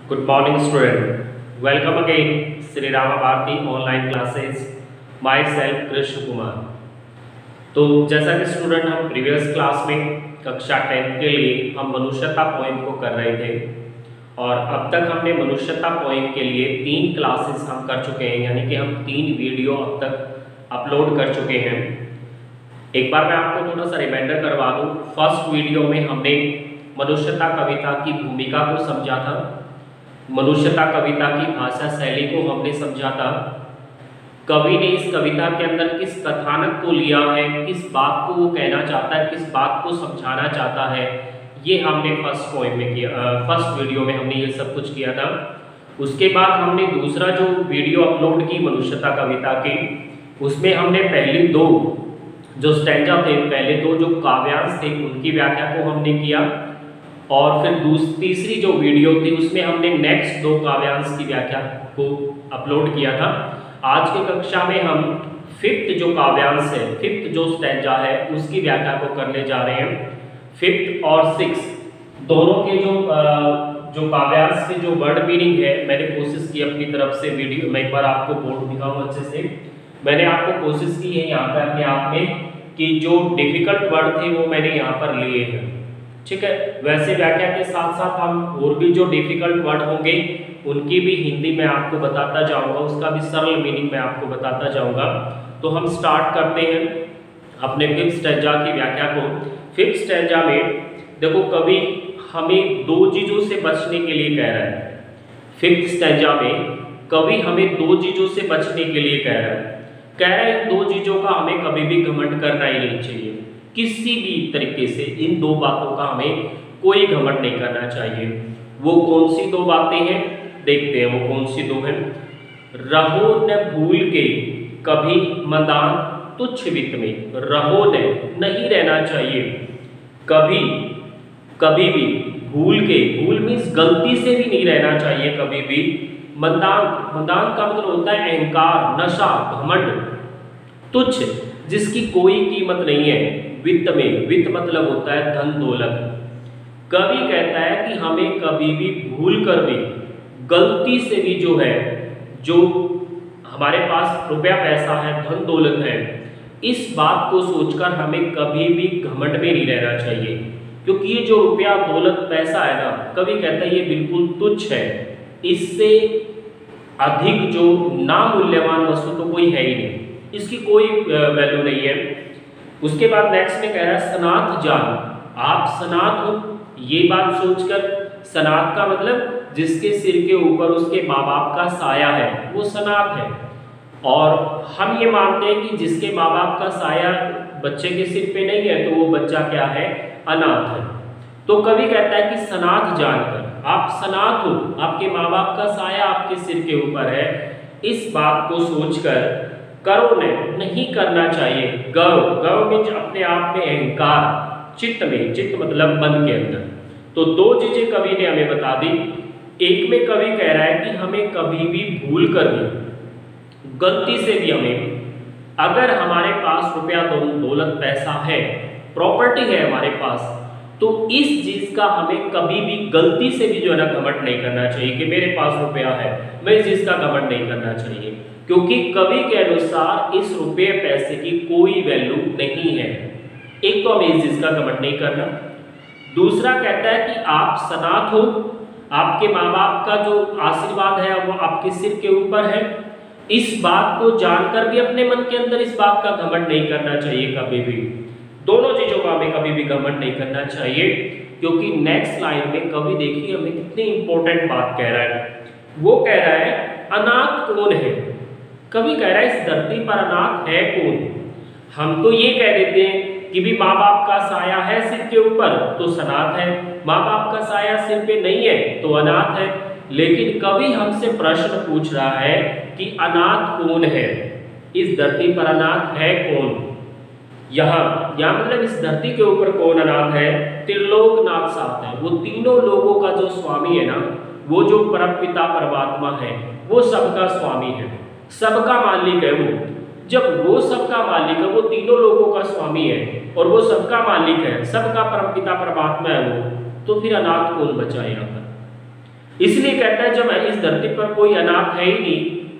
Good morning, student. Welcome again, Sri Rama Bharati online classes. Myself, Krishna Kumar. तो जैसा कि student हम previous class में कक्षा 10 के लिए हम मनुष्यता पोएम को कर रहे थे और अब तक हमने मनुष्यता पोएम के लिए 3 क्लासेस हम कर चुके हैं, यानी कि हम 3 वीडियो अब तक अपलोड कर चुके हैं। एक बार मैं आपको थोड़ा सा रिमाइंडर करवा दूं। फर्स्ट वीडियो में हमने मनुष्यता कविता की भूमिका को समझा था, मनुष्यता कविता की भाषा शैली को हमने समझा था, कवि ने इस कविता के अंदर किस कथानक को लिया है, किस बात को वो कहना चाहता है, किस बात को समझाना चाहता है, ये हमने फर्स्ट पोएम में किया, फर्स्ट वीडियो में हमने ये सब कुछ किया था। उसके बाद हमने दूसरा जो वीडियो अपलोड की मनुष्यता कविता की, उसमें हमने पहली 2 जो स्टैंजा थे, पहले 2 जो काव्यांश थे उनकी व्याख्या को हमने किया और फिर तीसरी जो वीडियो थी उसमें हमने नेक्स्ट 2 काव्यांश की व्याख्या को अपलोड किया था। आज की कक्षा में हम 5th जो काव्यांश है, 5th जो स्टैंजा है उसकी व्याख्या को करने जा रहे हैं। 5th और 6th दोनों के जो काव्यांश के जो वर्ड मीनिंग है, मैंने कोशिश की अपनी तरफ से वीडियो में, एक बार आपको बोर्ड दिखाऊं अच्छे से। मैंने आपको कोशिश की है यहाँ पर अपने आप में कि जो डिफिकल्ट वर्ड थे वो मैंने यहाँ पर लिए हैं, ठीक है। वैसे व्याख्या के साथ साथ हम और भी जो डिफिकल्ट वर्ड होंगे उनकी भी हिंदी में आपको बताता जाऊंगा, उसका भी सरल मीनिंग मैं आपको बताता जाऊंगा। तो हम स्टार्ट करते हैं अपने 5th स्टैंजा की व्याख्या को। 5th स्टैंजा में देखो, कवि हमें 2 चीजों से बचने के लिए कह रहा है। 5th स्टैंजा में कवि हमें 2 चीजों से बचने के लिए कह रहा है इन 2 चीजों का हमें कभी भी घमंड करना ही नहीं चाहिए। किसी भी तरीके से इन 2 बातों का हमें कोई घमंड नहीं करना चाहिए। वो कौन सी 2 बातें हैं, देखते हैं वो कौन सी 2 हैं। रहो न भूल के कभी मदान तुच्छ वित्त में, रहो न नहीं रहना चाहिए कभी कभी भी भूल के, भूल मीन्स गलती से भी नहीं रहना चाहिए कभी भी। मदान, मदान का मतलब होता है अहंकार, नशा, घमंड। तुच्छ जिसकी कोई कीमत नहीं है। वित्त में, वित्त मतलब होता है धन दौलत। कवि कहता है कि हमें कभी भी भूल कर भी, गलती से भी जो है, जो हमारे पास रुपया पैसा है, धन दौलत है, इस बात को सोचकर हमें कभी भी घमंड में नहीं रहना चाहिए। क्योंकि ये जो रुपया दौलत पैसा है ना, कवि कहता है ये बिल्कुल तुच्छ है, इससे अधिक जो नामूल्यवान वस्तु तो कोई है ही नहीं, इसकी कोई वैल्यू नहीं है। उसके बाद नेक्स्ट में कह रहा है सनाथ जान, आप सनाथ हो, ये बात सोचकर, सनाथ का मतलब जिसके सिर के ऊपर उसके माँ बाप का साया है वो सनाथ है। और हम ये मानते हैं कि जिसके माँ बाप का साया बच्चे के सिर पे नहीं है तो वो बच्चा क्या है, अनाथ है। तो कवि कहता है कि सनाथ जानकर, आप सनाथ हो, आपके माँ बाप का साया आपके सिर के ऊपर है, इस बात को सोचकर करो नहीं करना चाहिए गौरव। गौरव मीन्स अपने आप में अहंकार, चित्त में, चित्त मतलब मन के अंदर। तो 2 चीजें कवि ने हमें बता दी। एक में कवि कह रहा है कि हमें कभी भी भूल कर भी, गलती से भी हमें, अगर हमारे पास रुपया दौलत पैसा है, प्रॉपर्टी है हमारे पास, तो इस चीज का हमें कभी भी गलती से भी जो है ना घमंड नहीं करना चाहिए कि मेरे पास रुपया है, मैं इस चीज का घमंड नहीं करना चाहिए। क्योंकि कवि के अनुसार इस रुपये पैसे की कोई वैल्यू नहीं है। एक तो हमें इस चीज का घमंड नहीं करना। दूसरा कहता है कि आप सनाथ हो, आपके माँ बाप का जो आशीर्वाद है वो आपके सिर के ऊपर है, इस बात को जानकर भी अपने मन के अंदर इस बात का घमंड नहीं करना चाहिए कभी भी। दोनों चीजों का हमें कभी भी घमंड नहीं करना चाहिए। क्योंकि नेक्स्ट लाइन में कवि देखिए हमें कितनी इंपॉर्टेंट बात कह रहा है। वो कह रहा है अनाथ कौन है। कवि कह रहा है इस धरती पर अनाथ है कौन। हम तो ये कह देते हैं कि भी माँ बाप का साया है सिर के ऊपर तो सनाथ है, माँ बाप का साया सिर पे नहीं है तो अनाथ है। लेकिन कवि हमसे प्रश्न पूछ रहा है कि अनाथ कौन है, इस धरती पर अनाथ है कौन। यहाँ मतलब इस धरती के ऊपर कौन अनाथ है, त्रिलोकनाथ साथ है, वो तीनों लोगों का जो स्वामी है ना, वो जो परमपिता परमात्मा है, वो सबका स्वामी है, सबका मालिक है वो। जब वो सबका मालिक है, वो तीनों लोगों का स्वामी है और वो सबका मालिक है, सबका परमपिता परमात्मा है वो, तो फिर अनाथ कौन बचा यहाँ पर। इसलिए कहता है जब इस धरती पर कोई अनाथ है ही नहीं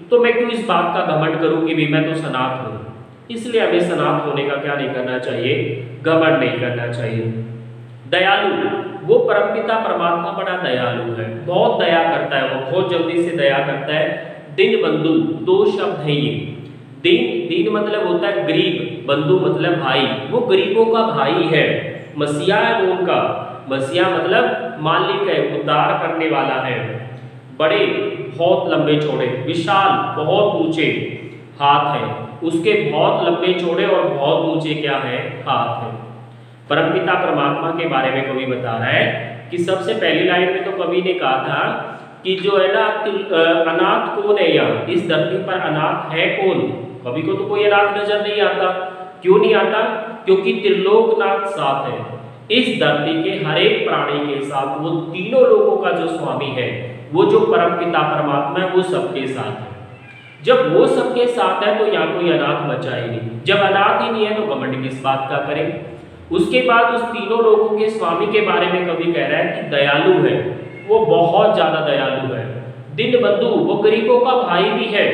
तो मैं क्यों इस बात का घमंड करूं कि भी मैं तो सनाथ हूं। इसलिए हमें सनाथ होने का क्या नहीं करना चाहिए, घमंड नहीं करना चाहिए। दयालु, वो परमपिता परमात्मा बड़ा दयालु है, बहुत दया करता है, वो बहुत जल्दी से दया करता है। दीन बंधु, दो शब्द है ये। दीन मतलब होता है गरीब, बंधु मतलब भाई, वो गरीबों का भाई है। मसीहा है वो उनका, मसीहा मतलब मालिक है, उद्धार करने वाला है। बड़े, बहुत लंबे चौड़े, विशाल, बहुत ऊंचे हाथ है उसके, बहुत लंबे चौड़े और बहुत ऊंचे क्या है, हाथ है। परमपिता परमात्मा के बारे में कवि बता रहा है कि सबसे पहली लाइन में तो कवि ने कहा था कि जो है ना अनाथ कौन है, यहाँ इस धरती पर अनाथ है कौन। कवि को तो कोई अनाथ नजर नहीं आता। क्यों नहीं आता? क्योंकि त्रिलोकनाथ साथ है, इस धरती के हर एक प्राणी के साथ वो तीनों लोगों का जो स्वामी है, वो जो परमपिता परमात्मा है, वो सबके साथ है। जब वो सबके साथ है तो यहाँ कोई अनाथ बचा ही नहीं। जब अनाथ ही नहीं है तो घमंड किस बात का करें। उसके बाद उस तीनों लोगों के स्वामी के बारे में कवि कह रहा है कि दयालु है, वो बहुत ज्यादा दयालु है। दीन बंधु, वो गरीबों का भाई भी है।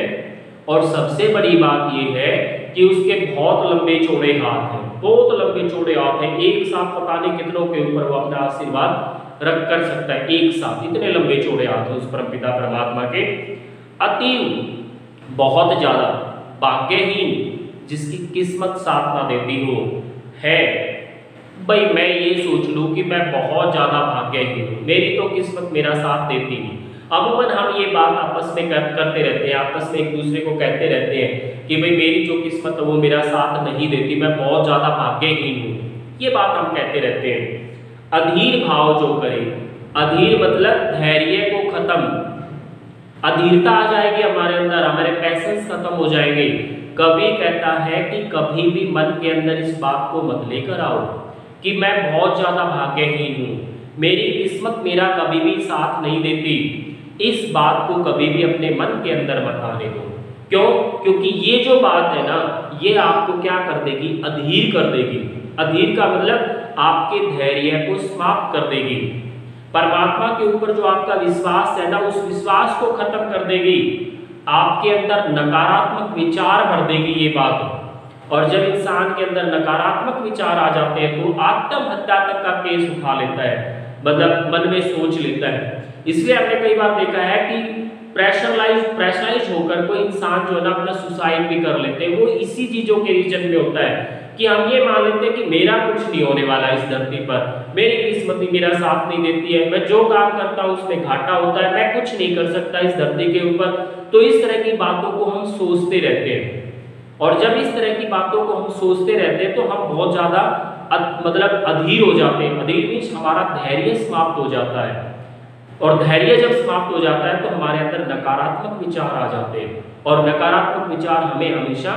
और सबसे बड़ी बात यह है कि उसके बहुत लंबे चौड़े हाथ हैं, बहुत लंबे चौड़े हाथ हैं। एक साथ पता नहीं कितनों के ऊपर वो अपना आशीर्वाद रख कर सकता है, एक साथ इतने लंबे चौड़े हाथ हैं उस परमपिता परमात्मा के। अतीव, बहुत ज्यादा भाग्यहीन, जिसकी किस्मत साथ ना देती हो है। भाई मैं ये सोच लूं कि मैं बहुत ज्यादा भाग्यहीन हूं, मेरी तो किस्मत मेरा साथ देती नहीं। अमूमन हम ये बात आपस में करते रहते हैं, आपस में एक दूसरे को कहते रहते हैं कि भाई मेरी जो किस्मत है वो मेरा साथ नहीं देती, मैं बहुत ज्यादा भाग्यहीन हूँ, ये बात हम कहते रहते हैं। अधीर भाव जो करे, अधीर मतलब धैर्य को खत्म, अधीरता आ जाएगी हमारे अंदर, हमारे पैशंस खत्म हो जाएंगे। कवि कहता है कि कभी भी मन के अंदर इस बात को मत लेकर आओ कि मैं बहुत ज्यादा भाग्यहीन हूँ, मेरी किस्मत मेरा कभी भी साथ नहीं देती। इस बात को कभी भी अपने मन के अंदर मत आने दो। क्यों? क्योंकि ये जो बात है ना, ये आपको क्या कर देगी, अधीर कर देगी। अधीर का मतलब आपके धैर्य को समाप्त कर देगी। परमात्मा के ऊपर जो आपका विश्वास है ना, उस विश्वास को खत्म कर देगी। आपके अंदर नकारात्मक विचार भर देगी ये बात। और जब इंसान के अंदर नकारात्मक विचार आ जाते हैं तो आत्महत्या तक का केस उठा लेता है, मतलब मन में सोच लेता है। इसलिए हमने कई बार देखा है कि प्रेशराइज होकर कोई इंसान जो है ना अपना सुसाइड भी कर लेते हैं। वो इसी चीजों के रीजन में होता है कि हम ये मान लेते हैं कि मेरा कुछ नहीं होने वाला इस धरती पर, मेरी किस्मत ही मेरा साथ नहीं देती है, मैं जो काम करता हूँ उसमें घाटा होता है, मैं कुछ नहीं कर सकता इस धरती के ऊपर। तो इस तरह की बातों को हम सोचते रहते हैं। और जब इस तरह की बातों को हम सोचते रहते हैं तो हम बहुत ज्यादा मतलब अधीर हो जाते हैं। अधीर मीन्स हमारा धैर्य समाप्त हो जाता है। और धैर्य जब समाप्त हो जाता है तो हमारे अंदर नकारात्मक विचार आ जाते हैं, और नकारात्मक विचार हमें हमेशा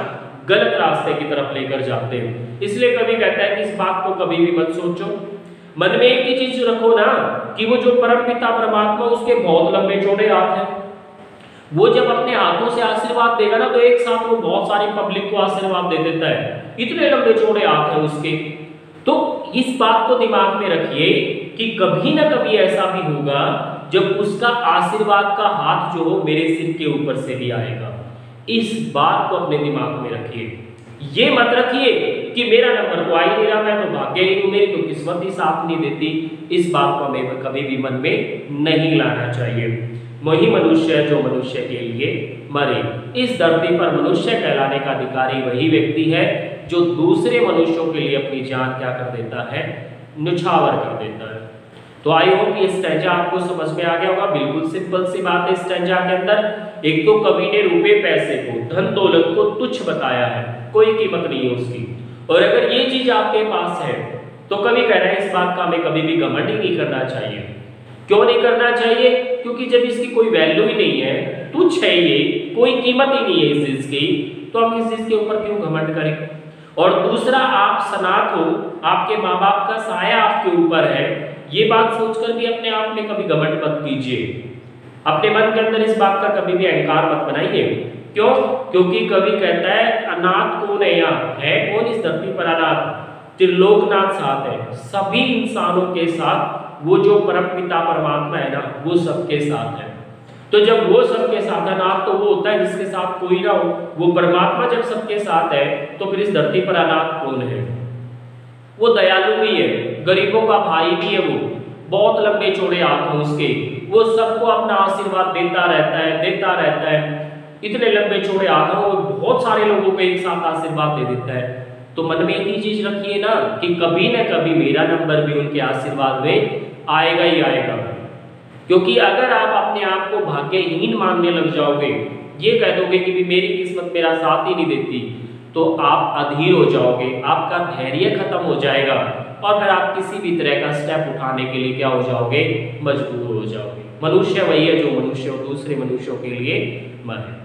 गलत रास्ते की तरफ लेकर जाते हैं। इसलिए कवि कहता है कि इस बात को कभी भी मत सोचो। मन में एक ही चीज रखो ना कि वो जो परमपिता परमात्मा, उसके बहुत लंबे चौड़े हाथ हैं। वो जब अपने हाथों से आशीर्वाद देगा ना तो एक साथ वो बहुत सारी पब्लिक को आशीर्वाद दे देता है, इतने लंबे चौड़े हाथ हैं उसके। तो इस बात को दिमाग में रखिए कि कभी ना कभी ऐसा भी होगा जब उसका आशीर्वाद का हाथ जो हो मेरे सिर के ऊपर से भी आएगा। इस बात को अपने दिमाग में रखिए। ये मत रखिए कि मेरा नंबर तो आ ही नहीं रहा, मैं तो भाग्यहीन हूं, मेरी तो किस्मत ही साथ नहीं देती। इस बात को हमें कभी भी मन में नहीं लाना चाहिए। वही मनुष्य जो मनुष्य के लिए मरे। इस धरती पर मनुष्य कहलाने का अधिकारी वही व्यक्ति है जो दूसरे मनुष्यों के लिए अपनी जान क्या कर देता है, न्यौछावर कर देता है। तो आई होप ये स्टैंजा आपको समझ में आ गया होगा। बिल्कुल सिंपल सी बात है स्टैंजा के अंदर। एक तो कवि ने रुपए पैसे को, धन दौलत को तुच्छ बताया है, कोई कीमत नहीं है उसकी। और अगर ये चीज आपके पास है तो कवि कह रहा है इस बात का हमें कभी भी घमंड ही नहीं करना चाहिए। क्यों नहीं करना चाहिए? क्योंकि जब इसकी कोई वैल्यू ही नहीं है, तुच्छ है, ये कोई कीमत ही नहीं है इस चीज की, तो हम इस चीज के ऊपर क्यों घमंड करें। और दूसरा, आप सनात हो, आपके माँ बाप का साया आपके ऊपर है, ये बात सोचकर भी अपने आप में कभी घमंड मत कीजिए। अपने मन के अंदर इस बात का कभी भी अहंकार मत बनाइए। क्यों? क्योंकि कवि कहता है अनाथ कौन है, यहाँ है कौन इस धरती पर अनाथ? त्रिलोकनाथ साथ है, सभी इंसानों के साथ वो जो परमपिता परमात्मा है ना वो सबके साथ है। तो जब वो सबके साथ है, अनाथ तो वो होता है जिसके साथ कोई ना हो, वो परमात्मा जब सबके साथ है तो फिर इस धरती पर अनाथ कौन है? वो दयालु भी है, गरीबों का भाई भी है, वो बहुत लंबे चौड़े हाथ हैं उसके, वो सबको अपना आशीर्वाद देता रहता है, इतने लंबे चौड़े हाथ हैं, वो बहुत सारे लोगों को एक साथ आशीर्वाद दे देता है। तो मन में एक ही चीज रखिए ना कि कभी ना कभी मेरा नंबर भी उनके आशीर्वाद में आएगा ही आएगा। क्योंकि अगर आप अपने आप को भाग्यहीन मानने लग जाओगे, ये कह दोगे कि मेरी किस्मत मेरा साथ ही नहीं देती, तो आप अधीर हो जाओगे, आपका धैर्य खत्म हो जाएगा और फिर आप किसी भी तरह का स्टेप उठाने के लिए क्या हो जाओगे? मजबूर हो जाओगे। मनुष्य वही है जो मनुष्य दूसरे मनुष्यों के लिए मरे।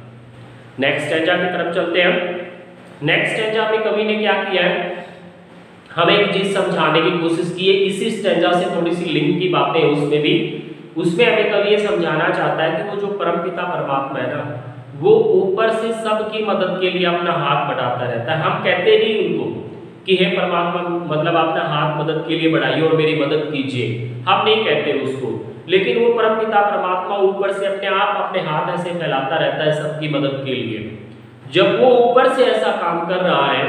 नेक्स्ट स्टेंजा की तरफ चलते हैं। नेक्स्ट स्टेंजा में कवि ने क्या किया है, हमें एक चीज समझाने की कोशिश की है। इसी स्टेंजा से थोड़ी सी लिंक की बातें हैं उसमें हमें कवि ये समझाना चाहता है कि वो जो परमपिता परमात्मा है ना, वो ऊपर से सबकी मदद के लिए अपना हाथ बढ़ाता रहता है। हम कहते नहीं उनको कि हे परमात्मा मतलब अपना हाथ मदद के लिए बढ़ाइए और मेरी मदद कीजिए, हम नहीं कहते उसको, लेकिन वो परमपिता परमात्मा ऊपर से अपने आप अपने हाथ ऐसे फैलाता रहता है सबकी मदद के लिए। जब वो ऊपर से ऐसा काम कर रहा है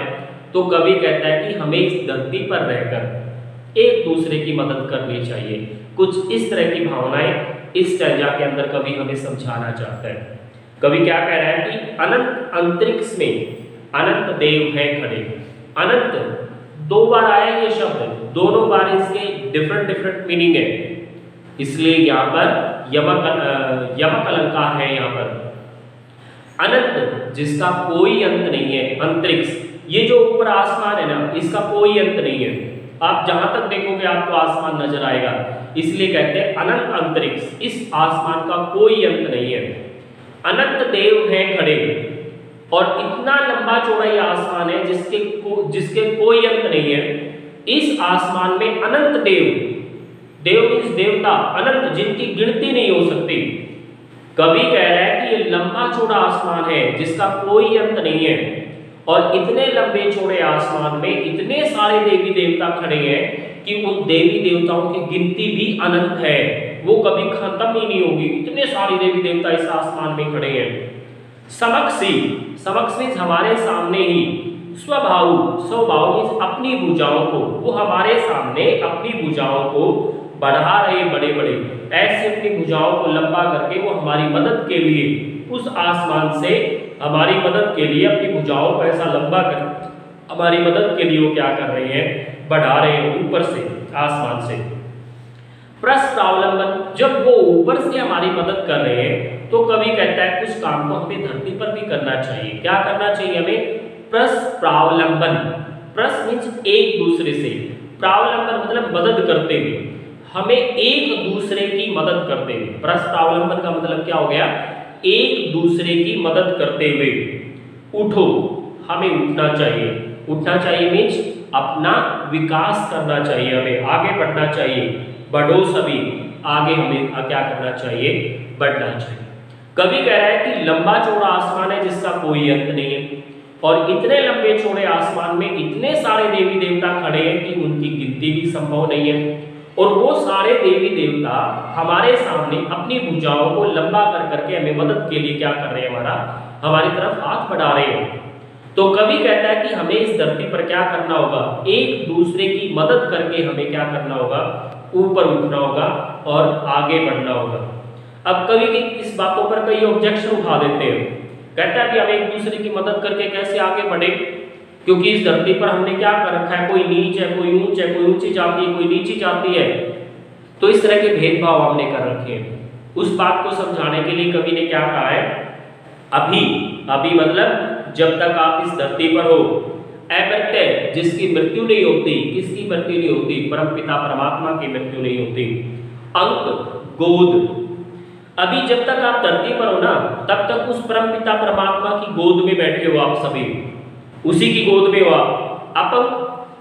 तो कवि कहता है कि हमें इस धरती पर रहकर एक दूसरे की मदद करनी चाहिए। कुछ इस तरह की भावनाएं इस स्टेंजा के अंदर कवि हमें समझाना चाहता है। कवि क्या कह रहा है कि अनंत अंतरिक्ष में अनंत देव हैं खड़े। अनंत दो बार आया ये शब्द, दोनों बार इसके डिफरेंट मीनिंग है, इसलिए यहाँ पर यमक अलंकार है। यहाँ पर अनंत जिसका कोई अंत नहीं है, अंतरिक्ष ये जो ऊपर आसमान है ना इसका कोई अंत नहीं है, आप जहां तक देखोगे आपको आसमान नजर आएगा, इसलिए कहते हैं अनंत अंतरिक्ष, इस आसमान का कोई अंत नहीं है। अनंत देव हैं खड़े और इतना लंबा चौड़ा ये आसमान है जिसके कोई अंत नहीं है। इस आसमान में अनंत देव मींस देवता, अनंत जिनकी गिनती नहीं हो सकती। कवि कह रहा है कि ये लंबा चौड़ा आसमान है जिसका कोई अंत नहीं है और इतने लंबे चौड़े आसमान में इतने सारे देवी देवता खड़े हैं कि उन देवी देवताओं की गिनती भी अनंत है, वो कभी खत्म ही नहीं होगी। इतने सारे देवी देवता इस आसमान में खड़े हैं। समक्ष मीन्स हमारे सामने ही, स्वभाव मीन्स अपनी भुजाओं को, वो हमारे सामने अपनी भुजाओं को बढ़ा रहे, बड़े ऐसे अपनी भुजाओं को लंबा करके वो हमारी मदद के लिए उस आसमान से हमारी मदद के लिए अपनी भुजाओं को ऐसा लंबा कर हमारी मदद के लिए वो क्या कर रहे हैं? बढ़ा रहे हैं ऊपर से, आसमान से। प्रस्तावलंबन, जब वो ऊपर से हमारी मदद कर रहे हैं तो कवि कहता है कुछ काम को हमें धरती पर भी करना चाहिए। क्या करना चाहिए हमें? प्रस्तावलंबन। प्रस मीन्स एक दूसरे से, प्रावलंबन मतलब मदद करते हुए, हमें एक दूसरे की मदद करते हुए। प्रस्तावलंबन का मतलब क्या हो गया? एक दूसरे की मदद करते हुए। उठो, हमें उठना चाहिए। उठना चाहिए मीन्स अपना विकास करना चाहिए, हमें आगे बढ़ना चाहिए। बढ़ो सभी, आगे हमें क्या करना चाहिए? बढ़ना चाहिए। कवि कह रहा है कि लंबा चौड़ा आसमान है जिसका कोई अंत नहीं है और इतने लंबे चौड़े आसमान में इतने सारे देवी देवता खड़े हैं कि उनकी गिनती भी संभव नहीं है और वो सारे देवी देवता हमारे सामने अपनी भुजाओं को लंबा कर करके हमें मदद के लिए क्या कर रहे हैं? हमारी तरफ हाथ बढ़ा रहे हैं। तो कवि कहता है कि हमें इस धरती पर क्या करना होगा? एक दूसरे की मदद करके हमें क्या करना होगा? ऊपर उठना होगा और आगे बढ़ना होगा। अब कवि की इस बातों पर कई ऑब्जेक्शन उठा देते हैं, कहता है कि हम एक दूसरे की मदद करके कैसे आगे बढ़े, क्योंकि इस धरती पर हमने क्या कर रखा है? कोई नीच है, कोई ऊंच है, कोई ऊंची जाति है, कोई नीची जाति है, तो इस तरह के भेदभाव हमने कर रखे हैं। उस बात को समझाने के लिए कवि ने क्या कहा है? अभी मतलब जब तक आप इस धरती पर हो, अमर्त्य जिसकी मृत्यु नहीं होती, किसकी मृत्यु नहीं होती? परमपिता परमात्मा की मृत्यु नहीं होती। अंक गोद, अभी जब तक आप धरती पर हो ना, तब तक उस परमपिता परमात्मा की गोद में बैठे हो आप सभी, उसी की गोद में हो आप। अपंक,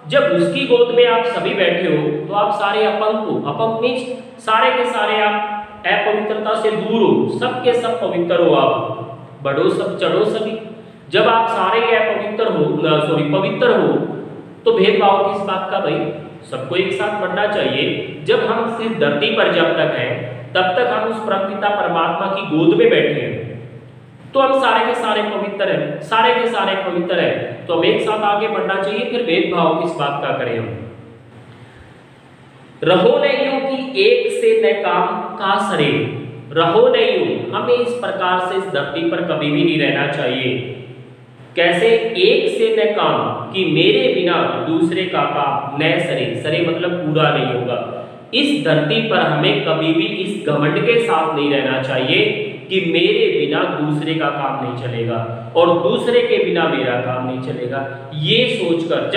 जब उसकी गोद में आप सभी बैठे हो तो आप सारे अपंक हो। अपंक मीन्स सारे के सारे आप अपवित्रता से दूर हो, सबके सब पवित्र हो आप। बढ़ो सब, चढ़ो सभी। जब आप सारे पवित्र हो तो भेदभाव किस बात का भाई? सबको एक साथ बढ़ना चाहिए। जब हम इस धरती पर जब तक हैं तब तक हम उस परमपिता परमात्मा की गोद में बैठे हैं, तो हम सारे के सारे पवित्र हैं, सारे के सारे पवित्र हैं, तो हम एक साथ आगे बढ़ना चाहिए। फिर भेदभाव किस बात का करें हम। रहो नहीं यूं कि एक से न काम का सरे, रहो नहीं यूं, हमें इस प्रकार से इस धरती पर कभी भी नहीं रहना चाहिए। कैसे? एक से न काम कि मेरे बिना दूसरे का काम न सरे, सरे मतलब पूरा नहीं होगा। इस धरती पर हमें कभी भी इस घमंड के साथ नहीं रहना चाहिए कि मेरे बिना दूसरे का काम नहीं चलेगा और दूसरे के बिना मेरा काम नहीं चलेगा। ये सोचकर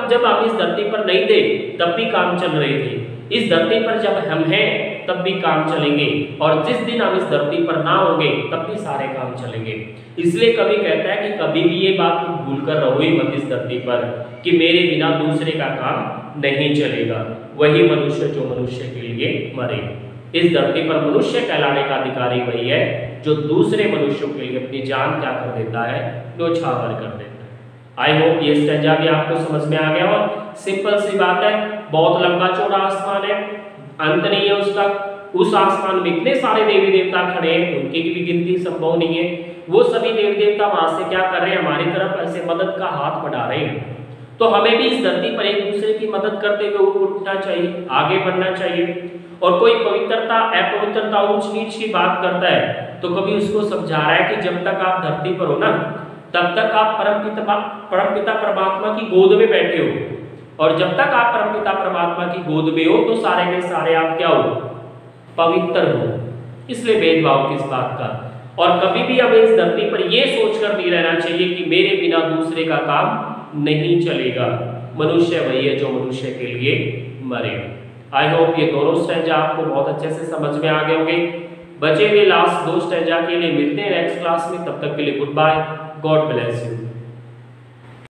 जब हम इस धरती पर नहीं थे तब भी काम चल रहे थे, इस धरती पर जब हम हैं तब भी काम चलेंगे, और जिस दिन हम इस धरती पर ना होंगे तब भी सारे काम चलेंगे। इसलिए कभी कहता है कि कभी भी ये बात भूल कर रहो ही मत इस धरती पर कि मेरे बिना दूसरे का काम नहीं चलेगा। वही मनुष्य जो मनुष्य के लिए मरे। इस धरती पर मनुष्य कहलाने का अधिकारी वही है जो दूसरे मनुष्यों के लिए अपनी जान क्या कर देता है, न्योछावर कर देता है। आई होप ये स्टेंजा भी आपको समझ में आ गया हो। सिंपल सी बात है, बहुत लंबा चौड़ा आसमान है, अंत नहीं है उसका। उस आसमान में इतने सारे देवी देवता खड़े हैं, उनकी भी गिनती संभव नहीं है। वो सभी देवी देवता वहां से क्या कर रहे हैं, हमारी तरफ ऐसे मदद का हाथ बढ़ा रहे हैं। तो हमें भी इस धरती पर एक दूसरे की मदद करते हुए उठना चाहिए, आगे बढ़ना चाहिए। और कोई पवित्रता अपवित्रता ऊंच नीच की बात करता है तो कभी उसको समझा रहा है कि जब तक आप धरती पर हो ना तब तक आप परमपिता परमात्मा की गोद में बैठे हो, और जब तक आप परमपिता परमात्मा की गोद में हो तो सारे के सारे आप क्या हो, पवित्र हो। इसलिए भेदभाव किस बात का। और कभी भी हमें इस धरती पर यह सोचकर नहीं रहना चाहिए कि मेरे बिना दूसरे का काम नहीं चलेगा। मनुष्य वही है जो मनुष्य के लिए मरे। आई होप ये दोनों स्टेंजा आपको बहुत अच्छे से समझ में आ गए होंगे। बचे हुए लास्ट 2 स्टेंजा के लिए मिलते हैं नेक्स्ट क्लास में। तब तक के लिए good bye, God bless you.